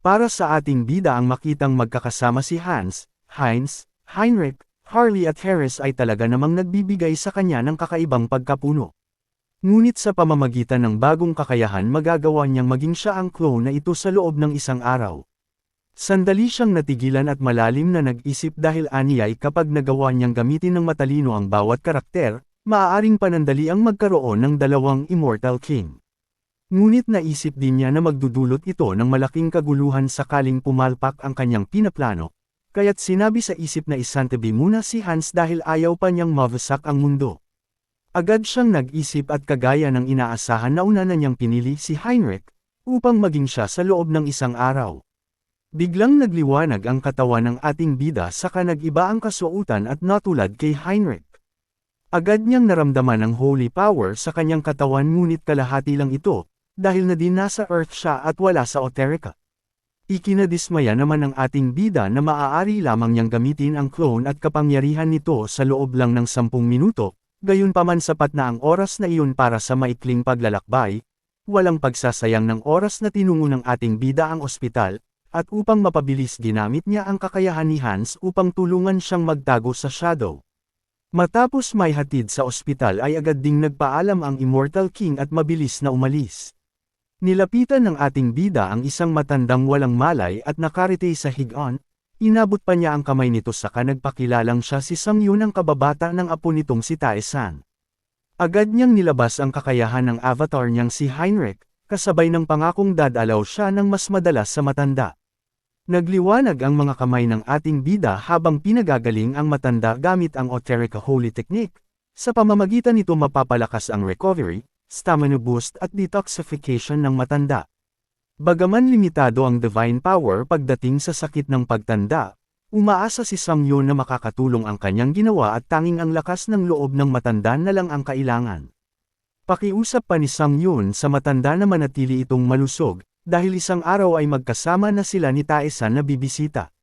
Para sa ating bida ang makitang magkakasama si Hans, Heinz, Heinrich, Harley at Harris ay talaga namang nagbibigay sa kanya ng kakaibang pagkapuno. Ngunit sa pamamagitan ng bagong kakayahan magagawa niyang maging siya ang clone na ito sa loob ng isang araw. Sandali siyang natigilan at malalim na nag-isip dahil aniyay kapag nagawa niyang gamitin ng matalino ang bawat karakter, maaaring panandali ang magkaroon ng dalawang Immortal King. Ngunit naisip din niya na magdudulot ito ng malaking kaguluhan sakaling pumalpak ang kanyang pinaplano, kaya't sinabi sa isip na isantabi muna si Hans dahil ayaw pa niyang mawasak ang mundo. Agad siyang nag-isip at kagaya ng inaasahan na una na niyang pinili si Heinrich, upang maging siya sa loob ng isang araw. Biglang nagliwanag ang katawan ng ating bida saka nag-iba ang kasuotan at natulad kay Heinrich. Agad niyang naramdaman ang holy power sa kanyang katawan ngunit kalahati lang ito, dahil na din nasa Earth siya at wala sa Oterica. Ikinadismaya naman ng ating bida na maaari lamang niyang gamitin ang clone at kapangyarihan nito sa loob lang ng 10 minuto, gayunpaman sapat na ang oras na iyon para sa maikling paglalakbay, walang pagsasayang ng oras na tinungo ng ating bida ang ospital, at upang mapabilis ginamit niya ang kakayahan ni Hans upang tulungan siyang magtago sa shadow. Matapos may hatid sa ospital ay agad ding nagpaalam ang Immortal King at mabilis na umalis. Nilapitan ng ating bida ang isang matandang walang malay at nakarite sa higaan, inabot pa niya ang kamay nito saka nagpakilalang siya si Sang-yun ang kababata ng apo nitong si Tae-san. Agad niyang nilabas ang kakayahan ng avatar niyang si Heinrich, kasabay ng pangakong dadalaw siya ng mas madalas sa matanda. Nagliwanag ang mga kamay ng ating bida habang pinagagaling ang matanda gamit ang Oterica Holy Technique, sa pamamagitan nito mapapalakas ang recovery, stamina boost at detoxification ng matanda. Bagaman limitado ang divine power pagdating sa sakit ng pagtanda, umaasa si Sang-yun na makakatulong ang kanyang ginawa at tanging ang lakas ng loob ng matanda na lang ang kailangan. Pakiusap pa ni Sang-yun sa matanda na manatili itong malusog, dahil isang araw ay magkasama na sila ni Tae-san na bibisita.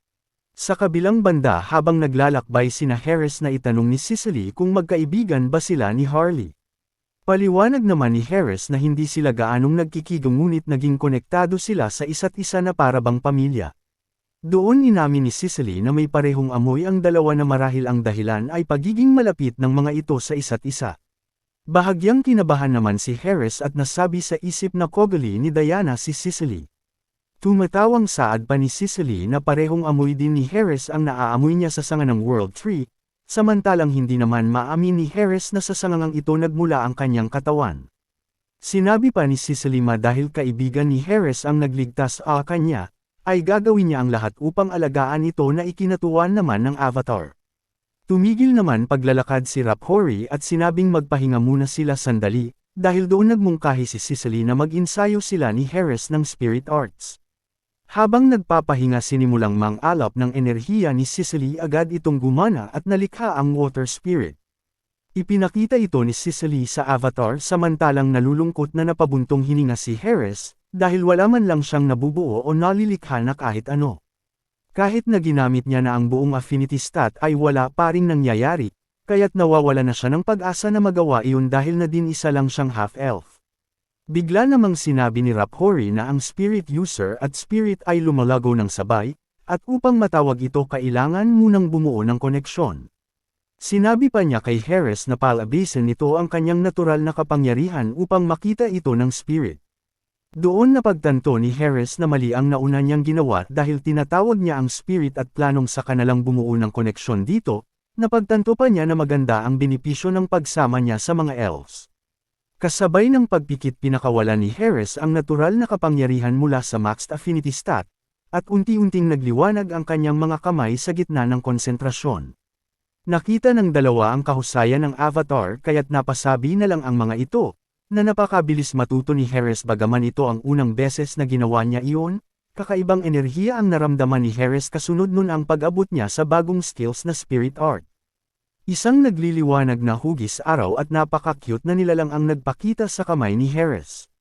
Sa kabilang banda habang naglalakbay sina Harris na itanong ni Cicely kung magkaibigan ba sila ni Harley. Paliwanag naman ni Harris na hindi sila gaanong nagkikigong ngunit naging konektado sila sa isa't isa na parabang pamilya. Doon inamin ni Cicely na may parehong amoy ang dalawa na marahil ang dahilan ay pagiging malapit ng mga ito sa isa't isa. Bahagyang kinabahan naman si Harris at nasabi sa isip na kogali ni Diana si Cicely. Tumatawang saad pa ni Cicely na parehong amoy din ni Harris ang naaamoy niya sa sanga ng World Tree, samantalang hindi naman maamin ni Harris na sa sangangang ito nagmula ang kanyang katawan. Sinabi pa ni Cicely dahil kaibigan ni Harris ang nagligtas sa kanya, ay gagawin niya ang lahat upang alagaan ito na ikinatuwa naman ng avatar. Tumigil naman paglalakad si Raphori at sinabing magpahinga muna sila sandali, dahil doon nagmungkahi si Cicely na mag-insayo sila ni Harris ng spirit arts. Habang nagpapahinga sinimulang mang-alap ng enerhiya ni Cicely agad itong gumana at nalikha ang water spirit. Ipinakita ito ni Cicely sa avatar samantalang nalulungkot na napabuntong hininga si Harris, dahil wala man lang siyang nabubuo o nalilikha na kahit ano. Kahit na ginamit niya na ang buong affinity stat ay wala pa ring nangyayari, kaya't nawawala na siya ng pag-asa na magawa iyon dahil na din isa lang siyang half-elf. Bigla namang sinabi ni Raphori na ang spirit user at spirit ay lumalago ng sabay, at upang matawag ito kailangan munang bumuo ng koneksyon. Sinabi pa niya kay Harris na palabasin nito ang kanyang natural na kapangyarihan upang makita ito ng spirit. Doon napagtanto ni Harris na mali ang nauna niyang ginawa dahil tinatawag niya ang spirit at planong sa kanalang bumuo ng koneksyon dito, napagtanto pa niya na maganda ang benepisyo ng pagsama niya sa mga elves. Kasabay ng pagpikit pinakawala ni Harris ang natural na kapangyarihan mula sa maxed affinity stat, at unti-unting nagliwanag ang kanyang mga kamay sa gitna ng konsentrasyon. Nakita ng dalawa ang kahusayan ng avatar kaya't napasabi na lang ang mga ito, na napakabilis matuto ni Harris bagaman ito ang unang beses na ginawa niya iyon, kakaibang enerhiya ang naramdaman ni Harris kasunod nun ang pag-abot niya sa bagong skills na spirit art. Isang nagliliwanag na hugis araw at napaka-cute na nilalang ang nagpakita sa kamay ni Harris.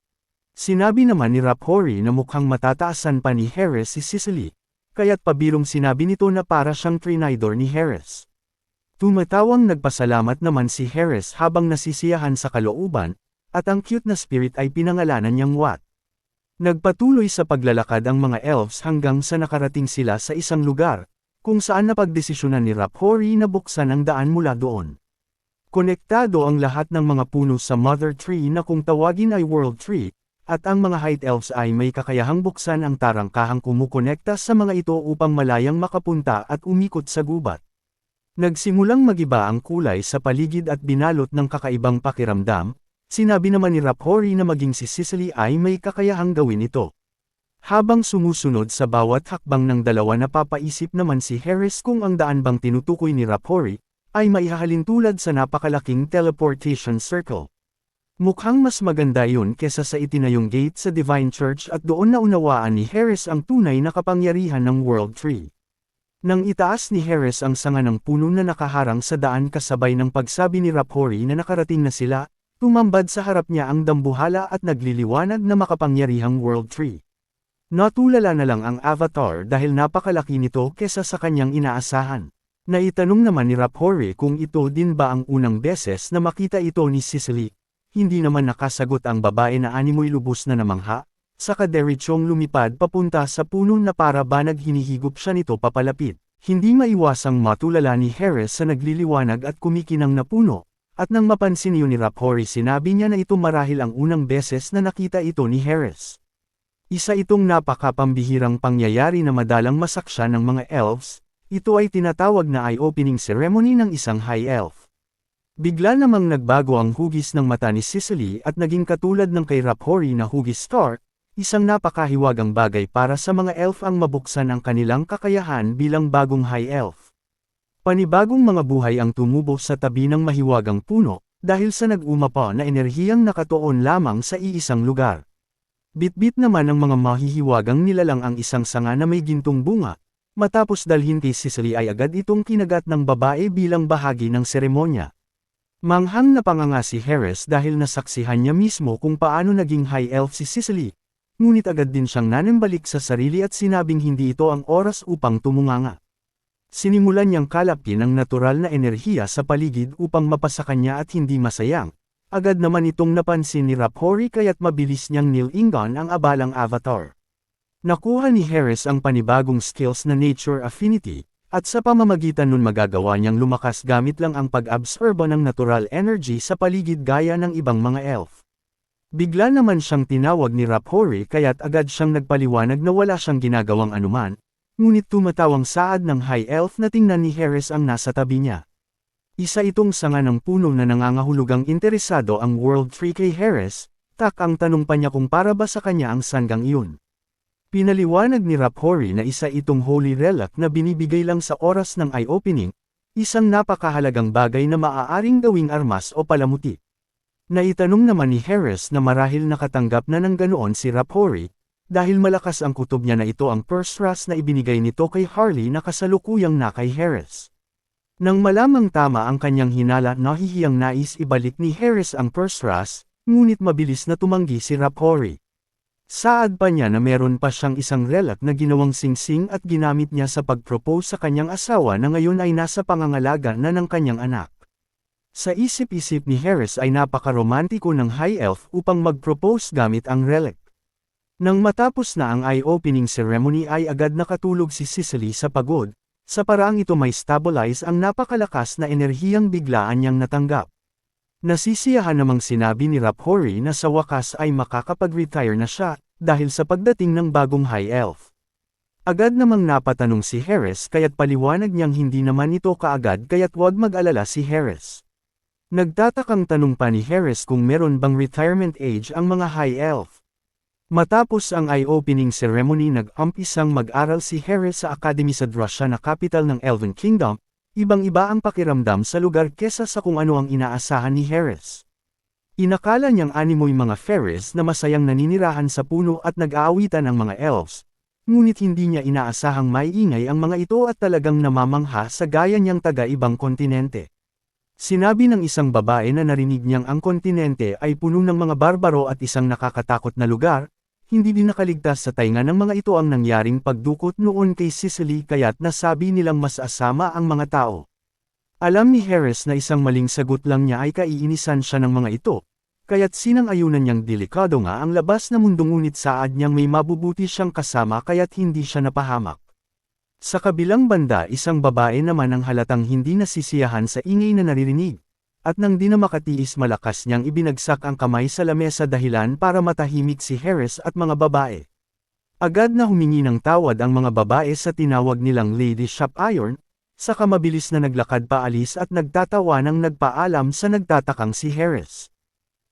Sinabi naman ni Raphori na mukhang matataasan pa ni Harris si Cicely, kaya't pabirong sinabi nito na para siyang trinidor ni Harris. Tumatawang nagpasalamat naman si Harris habang nasisiyahan sa kalooban, at ang cute na spirit ay pinangalanan niyang Wat. Nagpatuloy sa paglalakad ang mga elves hanggang sa nakarating sila sa isang lugar, kung saan napagdesisyonan ni Raphori na buksan ang daan mula doon. Konektado ang lahat ng mga puno sa Mother Tree na kung tawagin ay World Tree, at ang mga Height Elves ay may kakayahang buksan ang tarangkahang kumukonekta sa mga ito upang malayang makapunta at umikot sa gubat. Nagsimulang magiba ang kulay sa paligid at binalot ng kakaibang pakiramdam, sinabi naman ni Raphori na maging si Cicely ay may kakayahang gawin ito. Habang sumusunod sa bawat hakbang ng dalawa napapaisip naman si Harris kung ang daan bang tinutukoy ni Raphori, ay maihahalin tulad sa napakalaking teleportation circle. Mukhang mas maganda yun kesa sa itinayong gate sa Divine Church at doon naunawaan ni Harris ang tunay na kapangyarihan ng World Tree. Nang itaas ni Harris ang sanga ng puno na nakaharang sa daan kasabay ng pagsabi ni Raphori na nakarating na sila, tumambad sa harap niya ang dambuhala at nagliliwanag na makapangyarihang World Tree. Natulala na lang ang avatar dahil napakalaki nito kesa sa kanyang inaasahan. Naitanong naman ni Raphori kung ito din ba ang unang beses na makita ito ni Cicely. Hindi naman nakasagot ang babae na animoy lubos na namangha, saka diretsong lumipad papunta sa puno na para ba naghinihigop siya nito papalapit. Hindi maiwasang matulala ni Harris sa nagliliwanag at kumikinang na puno, at nang mapansin yun ni Raphori sinabi niya na ito marahil ang unang beses na nakita ito ni Harris. Isa itong napakapambihirang pangyayari na madalang masaksya ng mga elves, ito ay tinatawag na eye-opening ceremony ng isang high elf. Bigla namang nagbago ang hugis ng mata ni Cicely at naging katulad ng kay Raphori na hugis star, isang napakahiwagang bagay para sa mga elf ang mabuksan ang kanilang kakayahan bilang bagong high elf. Panibagong mga buhay ang tumubo sa tabi ng mahiwagang puno, dahil sa nag-umapa na enerhiyang nakatuon lamang sa iisang lugar. Bitbit naman ng mga mahihiwagang nilalang ang isang sanga na may gintong bunga, matapos dalhin kay Cicely ay agad itong kinagat ng babae bilang bahagi ng seremonya. Manghang napanganga si Harris dahil nasaksihan niya mismo kung paano naging high elf si Cicely, ngunit agad din siyang nanambalik sa sarili at sinabing hindi ito ang oras upang tumunganga. Sinimulan niyang kalapin ang natural na enerhiya sa paligid upang mapasa kanya at hindi masayang. Agad naman itong napansin ni Raphori kaya't mabilis niyang nilingon ang abalang avatar. Nakuha ni Harris ang panibagong skills na Nature Affinity, at sa pamamagitan nun magagawa niyang lumakas gamit lang ang pag-absorba ng natural energy sa paligid gaya ng ibang mga elf. Bigla naman siyang tinawag ni Raphori kaya't agad siyang nagpaliwanag na wala siyang ginagawang anuman, ngunit tumatawang saad ng high elf na tingnan ni Harris ang nasa tabi niya. Isa itong sanga ng puno na nangangahulugang interesado ang World Tree kay Harris, ang tanong pa niya kung para ba sa kanya ang sanggang iyon. Pinaliwanag ni Raphori na isa itong holy relic na binibigay lang sa oras ng eye-opening, isang napakahalagang bagay na maaaring gawing armas o palamuti. Naitanong naman ni Harris na marahil nakatanggap na ng ganoon si Raphori, dahil malakas ang kutob niya na ito ang first na ibinigay nito kay Harley na kasalukuyang na kay Harris. Nang malamang tama ang kanyang hinala nahihiyang nais ibalik ni Harris ang first, ngunit mabilis na tumanggi si Raphori. Saad pa niya na meron pa siyang isang relic na ginawang singsing at ginamit niya sa pag-propose sa kanyang asawa na ngayon ay nasa pangangalaga na ng kanyang anak. Sa isip-isip ni Harris ay napakaromantiko ng high elf upang mag-propose gamit ang relic. Nang matapos na ang eye-opening ceremony ay agad nakatulog si Cicely sa pagod, sa paraang ito may stabilize ang napakalakas na enerhiyang biglaan niyang natanggap. Nasisiyahan namang sinabi ni Raphori na sa wakas ay makakapag-retire na siya, dahil sa pagdating ng bagong high elf. Agad namang napatanong si Harris kaya't paliwanag niyang hindi naman ito kaagad kaya't huwag mag-alala si Harris. Nagtatakang tanong pa ni Harris kung meron bang retirement age ang mga high elf. Matapos ang eye-opening ceremony nag-umpisang mag-aral si Harris sa Academy sa Drusha na capital ng Elven Kingdom. Ibang-iba ang pakiramdam sa lugar kesa sa kung ano ang inaasahan ni Harris. Inakala niyang animoy mga fairies na masayang naninirahan sa puno at nag-aawitan ang mga elves, ngunit hindi niya inaasahang maiingay ang mga ito at talagang namamangha sa gaya niyang taga-ibang kontinente. Sinabi ng isang babae na narinig niyang ang kontinente ay puno ng mga barbaro at isang nakakatakot na lugar, hindi din nakaligtas sa tainga ng mga ito ang nangyaring pagdukot noon kay Cicely kaya't nasabi nilang mas asama ang mga tao. Alam ni Harris na isang maling sagot lang niya ay kaiinisan siya ng mga ito, kaya't sinang-ayunan niyang delikado nga ang labas na mundo ngunit saad niyang may mabubuti siyang kasama kaya't hindi siya napahamak. Sa kabilang banda isang babae naman ang halatang hindi nasisiyahan sa ingay na naririnig, at nang di na makatiis malakas niyang ibinagsak ang kamay sa lamesa dahilan para matahimik si Harris at mga babae. Agad na humingi ng tawad ang mga babae sa tinawag nilang Lady Shop Iron, saka mabilis na naglakad paalis at nagtatawa nang nagpaalam sa nagtatakang si Harris.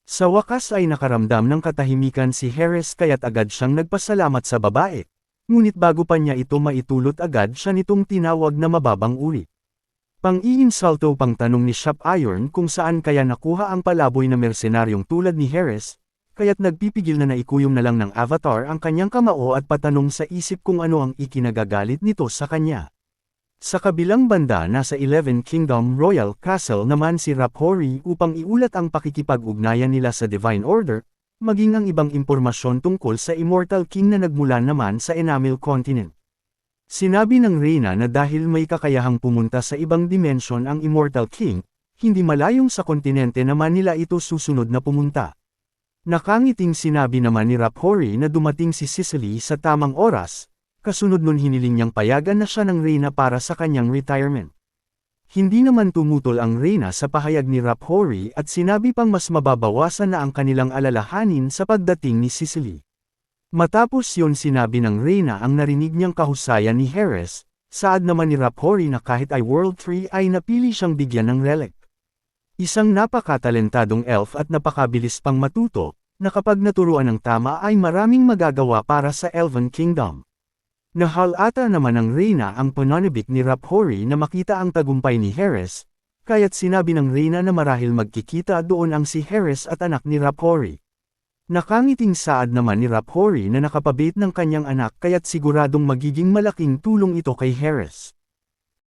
Sa wakas ay nakaramdam ng katahimikan si Harris kaya't agad siyang nagpasalamat sa babae, ngunit bago pa niya ito maitulot agad siya nitong tinawag na mababang uri. Pang-iinsulto pang tanong ni Shop Iron kung saan kaya nakuha ang palaboy na mersenaryong tulad ni Harris, kaya't nagpipigil na naikuyom na lang ng Avatar ang kanyang kamao at patanong sa isip kung ano ang ikinagagalit nito sa kanya. Sa kabilang banda nasa 11 Kingdom Royal Castle naman si Raphori upang iulat ang pakikipag-ugnayan nila sa Divine Order, maging ang ibang impormasyon tungkol sa Immortal King na nagmula naman sa Enamel Continent. Sinabi ng Reyna na dahil may kakayahang pumunta sa ibang dimensyon ang Immortal King, hindi malayong sa kontinente naman nila ito susunod na pumunta. Nakangiting sinabi naman ni Raphori na dumating si Sicily sa tamang oras, kasunod nun hiniling niyang payagan na siya ng Reyna para sa kanyang retirement. Hindi naman tumutol ang Reyna sa pahayag ni Raphori at sinabi pang mas mababawasan na ang kanilang alalahanin sa pagdating ni Sicily. Matapos yon sinabi ng Reyna ang narinig niyang kahusayan ni Harris, saad naman ni Raphori na kahit ay World 3 ay napili siyang bigyan ng relic. Isang napakatalentadong elf at napakabilis pang matuto, na kapag naturuan ng tama ay maraming magagawa para sa Elven Kingdom. Nahalata naman ng Reyna ang pananabik ni Raphori na makita ang tagumpay ni Harris, kaya't sinabi ng Reyna na marahil magkikita doon ang si Harris at anak ni Raphori. Nakangiting saad naman ni Raphori na nakapabit ng kanyang anak kaya't siguradong magiging malaking tulong ito kay Harris.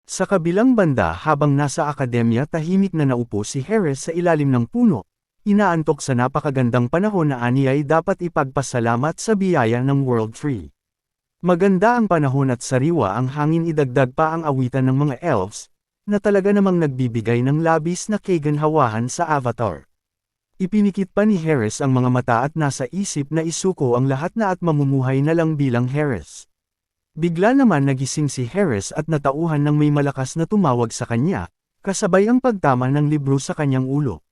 Sa kabilang banda habang nasa akademya tahimik na naupo si Harris sa ilalim ng puno, inaantok sa napakagandang panahon na aniyay dapat ipagpasalamat sa biyaya ng World 3. Maganda ang panahon at sariwa ang hangin idagdag pa ang awitan ng mga elves, na talaga namang nagbibigay ng labis na kaganhawahan sa Avatar. Ipinikit pa ni Harris ang mga mata at nasa isip na isuko ang lahat na at mamumuhay na lang bilang Harris. Bigla naman nagising si Harris at natauhan ng may malakas na tumawag sa kanya, kasabay ang pagtama ng libro sa kanyang ulo.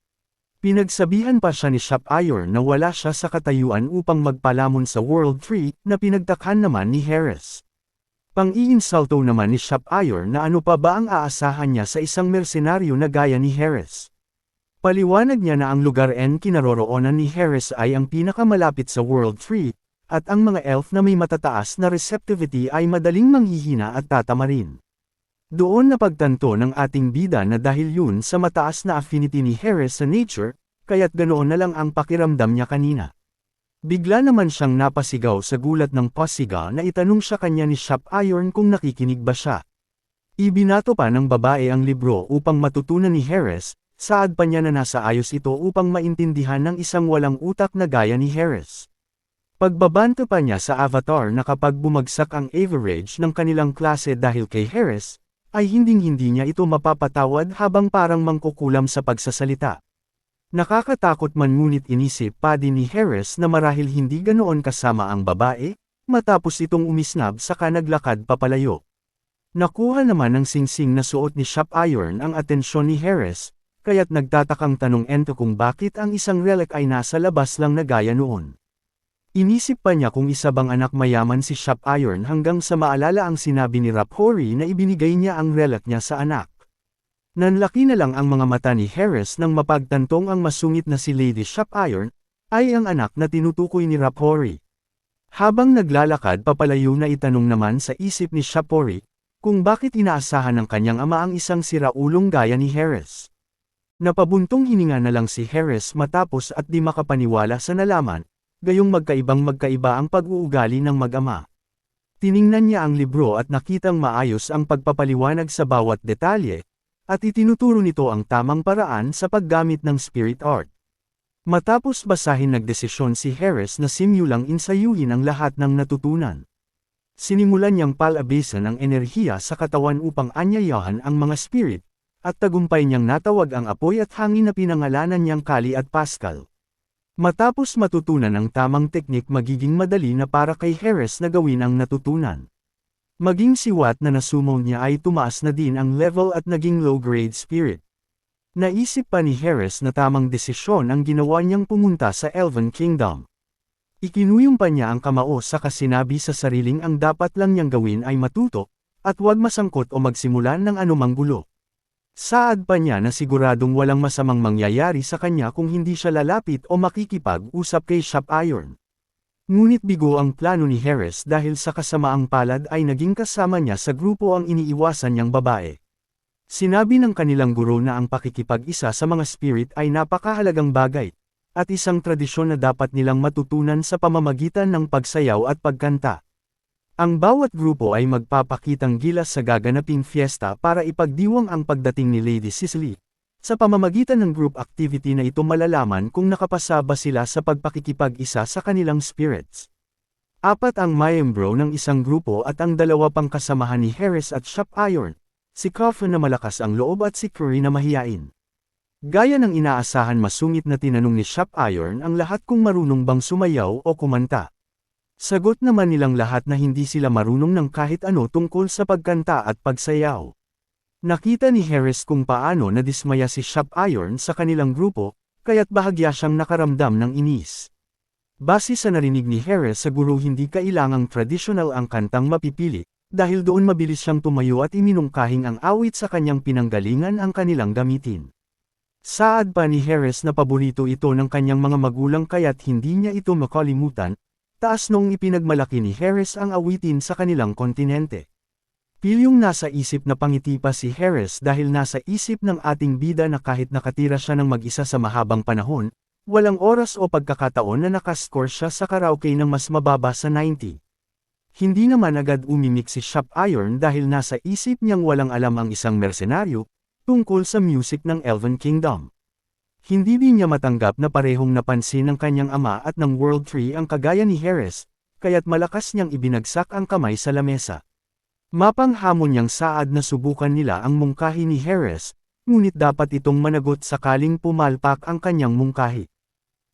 Pinagsabihan pa siya ni Shop Iron na wala siya sa katayuan upang magpalamon sa World 3 na pinagtakhan naman ni Harris. Pang-iinsulto naman ni Shop Iron na ano pa ba ang aasahan niya sa isang mersenaryo na gaya ni Harris. Paliwanag niya na ang lugar n kinaroroonan ni Harris ay ang pinakamalapit sa World 3, at ang mga elf na may matataas na receptivity ay madaling manghihina at tatamarin. Doon napagtanto ng ating bida na dahil yun sa mataas na affinity ni Harris sa nature, kaya't ganoon na lang ang pakiramdam niya kanina. Bigla naman siyang napasigaw sa gulat ng pasiga na itanong siya kanya ni Shop Iron kung nakikinig ba siya. Ibinato pa ng babae ang libro upang matutunan ni Harris, saad pa niya na nasa ayos ito upang maintindihan ng isang walang utak na gaya ni Harris. Pagbabanto pa niya sa Avatar na kapag bumagsak ang average ng kanilang klase dahil kay Harris, ay hinding-hindi niya ito mapapatawad habang parang mangkukulam sa pagsasalita. Nakakatakot man ngunit inisip pa din ni Harris na marahil hindi ganoon kasama ang babae, matapos itong umisnab saka naglakad papalayo. Nakuha naman ng singsing na suot ni Shop Iron ang atensyon ni Harris, kaya't nagtatakang tanong ento kung bakit ang isang relic ay nasa labas lang na gaya noon. Inisip pa niya kung isa bang anak mayaman si Shop Iron hanggang sa maalala ang sinabi ni Raphori na ibinigay niya ang relic niya sa anak. Nanlaki na lang ang mga mata ni Harris nang mapagtantong ang masungit na si Lady Shop Iron, ay ang anak na tinutukoy ni Raphori. Habang naglalakad papalayo na itanong naman sa isip ni Raphori, kung bakit inaasahan ng kanyang ama ang isang siraulong gaya ni Harris. Napabuntong hininga na lang si Harris matapos at di makapaniwala sa nalaman, gayong magkaiba ang pag-uugali ng mag-ama. Tiningnan niya ang libro at nakitang maayos ang pagpapaliwanag sa bawat detalye, at itinuturo nito ang tamang paraan sa paggamit ng spirit art. Matapos basahin nagdesisyon si Harris na simulang insayuhin ang lahat ng natutunan. Sinimulan niyang palabisan ang enerhiya sa katawan upang anyayahan ang mga spirit, at tagumpay niyang natawag ang apoy at hangin na pinangalanan niyang Kali at Pascal. Matapos matutunan ang tamang teknik, magiging madali na para kay Harris na gawin ang natutunan. Maging siwat na nasumo niya ay tumaas na din ang level at naging low-grade spirit. Naisip pa ni Harris na tamang desisyon ang ginawa niyang pumunta sa Elven Kingdom. Ikinuyong pa niya ang kamao saka sinabi sa sariling ang dapat lang niyang gawin ay matuto, at huwag masangkot o magsimulan ng anumang gulo. Saad pa niya na siguradong walang masamang mangyayari sa kanya kung hindi siya lalapit o makikipag-usap kay Shop Iron. Ngunit bigo ang plano ni Harris dahil sa kasamaang palad ay naging kasama niya sa grupo ang iniiwasan niyang babae. Sinabi ng kanilang guro na ang pakikipag-isa sa mga spirit ay napakahalagang bagay, at isang tradisyon na dapat nilang matutunan sa pamamagitan ng pagsayaw at pagkanta. Ang bawat grupo ay magpapakitang gilas sa gaganaping fiesta para ipagdiwang ang pagdating ni Lady Cicely. Sa pamamagitan ng group activity na ito malalaman kung nakapasa ba sila sa pagpakikipag-isa sa kanilang spirits. 4 ang miyembro ng isang grupo at ang 2 pang kasamahan ni Harris at Shop Iron, si Coffin na malakas ang loob at si Curry na mahiyain. Gaya ng inaasahan, masungit na tinanong ni Shop Iron ang lahat kung marunong bang sumayaw o kumanta. Sagot naman nilang lahat na hindi sila marunong ng kahit ano tungkol sa pagkanta at pagsayaw. Nakita ni Harris kung paano nadismaya si Shop Iron sa kanilang grupo, kaya't bahagya siyang nakaramdam ng inis. Base sa narinig ni Harris sa guro, hindi kailangang traditional ang kantang mapipili, dahil doon mabilis siyang tumayo at iminungkahing ang awit sa kanyang pinanggalingan ang kanilang gamitin. Saad pa ni Harris na paborito ito ng kanyang mga magulang kaya't hindi niya ito makalimutan, taas noong ipinagmalaki ni Harris ang awitin sa kanilang kontinente. Pilyong nasa isip na pangiti pa si Harris dahil nasa isip ng ating bida na kahit nakatira siya ng mag-isa sa mahabang panahon, walang oras o pagkakataon na nakascore siya sa karaoke ng mas mababa sa 90. Hindi naman agad umimik si Shop Iron dahil nasa isip niyang walang alam ang isang mersenaryo tungkol sa music ng Elven Kingdom. Hindi din niya matanggap na parehong napansin ng kanyang ama at ng World Tree ang kagaya ni Harris, kaya't malakas niyang ibinagsak ang kamay sa lamesa. Mapanghamon niyang saad na subukan nila ang mungkahi ni Harris, ngunit dapat itong managot sakaling pumalpak ang kanyang mungkahi.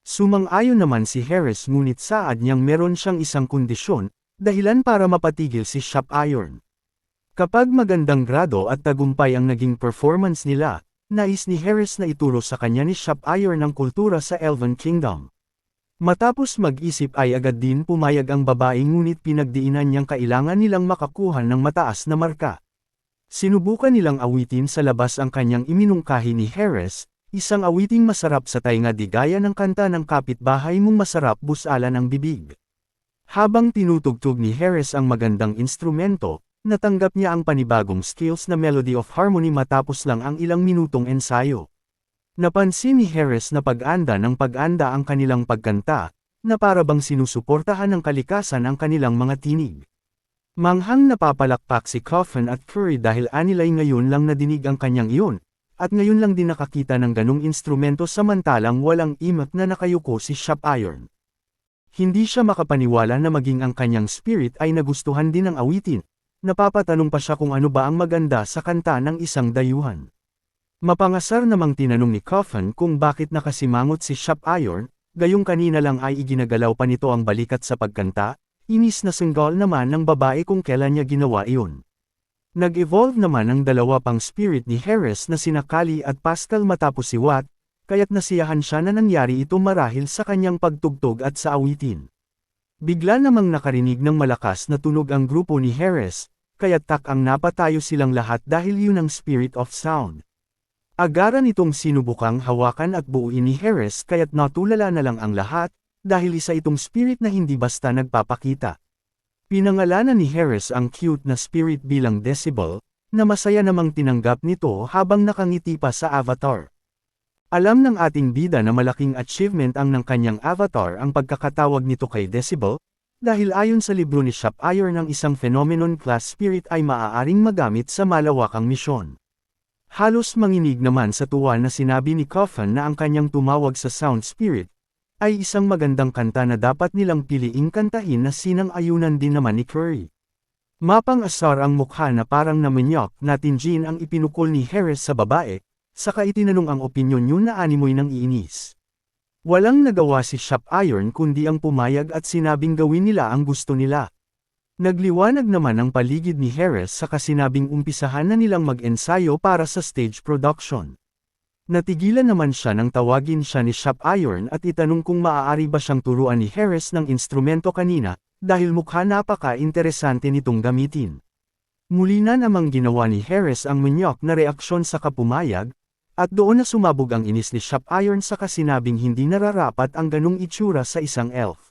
Sumang-ayon naman si Harris, ngunit saad niyang meron siyang isang kondisyon, dahilan para mapatigil si Shop Iron. Kapag magandang grado at tagumpay ang naging performance nila, nais ni Harris na ituro sa kanya ni Shop Iron ang kultura sa Elven Kingdom. Matapos mag-isip ay agad din pumayag ang babae, ngunit pinagdiinan niyang kailangan nilang makakuha ng mataas na marka. Sinubukan nilang awitin sa labas ang kanyang iminungkahi ni Harris, isang awiting masarap sa tainga di gaya ng kanta ng kapitbahay mong masarap busalan ang bibig. Habang tinutugtog ni Harris ang magandang instrumento, natanggap niya ang panibagong skills na Melody of Harmony matapos lang ang ilang minutong ensayo. Napansin ni Harris na pag-anda ng pag-anda ang kanilang pagkanta, na para bang sinusuportahan ng kalikasan ang kanilang mga tinig. Manghang napapalakpak si Coffin at Curry dahil anilay ngayon lang nadinig ang kanyang iyon, at ngayon lang din nakakita ng ganong instrumento samantalang walang imak na nakayuko si Shop Iron. Hindi siya makapaniwala na maging ang kanyang spirit ay nagustuhan din ng awitin. Napapatanong pa siya kung ano ba ang maganda sa kanta ng isang dayuhan. Mapangasar namang tinanong ni Coffin kung bakit nakasimangot si Shop Iron, gayong kanina lang ay iginagalaw pa nito ang balikat sa pagkanta, inis na singgal naman ng babae kung kailan niya ginawa iyon. Nag-evolve naman ang 2 pang spirit ni Harris na sina Kali at Pascal matapos si Watt, kaya't nasiyahan siya na nangyari ito marahil sa kanyang pagtugtog at sa awitin. Bigla namang nakarinig ng malakas na tunog ang grupo ni Harris, kaya't ang napatayo silang lahat dahil yun ang Spirit of Sound. Agaran itong sinubukang hawakan at buuin ni Harris kaya't natulala na lang ang lahat, dahil isa itong spirit na hindi basta nagpapakita. Pinangalanan ni Harris ang cute na spirit bilang Decibel, na masaya namang tinanggap nito habang nakangiti pa sa avatar. Alam ng ating bida na malaking achievement ang ng kanyang avatar ang pagkakatawag nito kay Decibel, dahil ayon sa libro ni Shop Iron ang isang phenomenon class spirit ay maaaring magamit sa malawakang misyon. Halos manginig naman sa tuwa na sinabi ni Coffin na ang kanyang tumawag sa sound spirit ay isang magandang kanta na dapat nilang piliing kantahin na sinang-ayunan din naman ni Curry. Mapang-asar ang mukha na parang namanyok na tinjin ang ipinukol ni Harris sa babae, saka itinanong ang opinyon yun na animoy ng iinis. Walang nagawa si Shop Iron kundi ang pumayag at sinabing gawin nila ang gusto nila. Nagliwanag naman ang paligid ni Harris sa kasinabing umpisahan na nilang mag-ensayo para sa stage production. Natigilan naman siya nang tawagin siya ni Shop Iron at itanong kung maaari ba siyang turuan ni Harris ng instrumento kanina, dahil mukha napaka-interesante nitong gamitin. Muli na namang ginawa ni Harris ang munyok na reaksyon sa kapumayag, at doon na sumabog ang inis ni Shop Iron sa kasinabing hindi nararapat ang ganong itsura sa isang elf.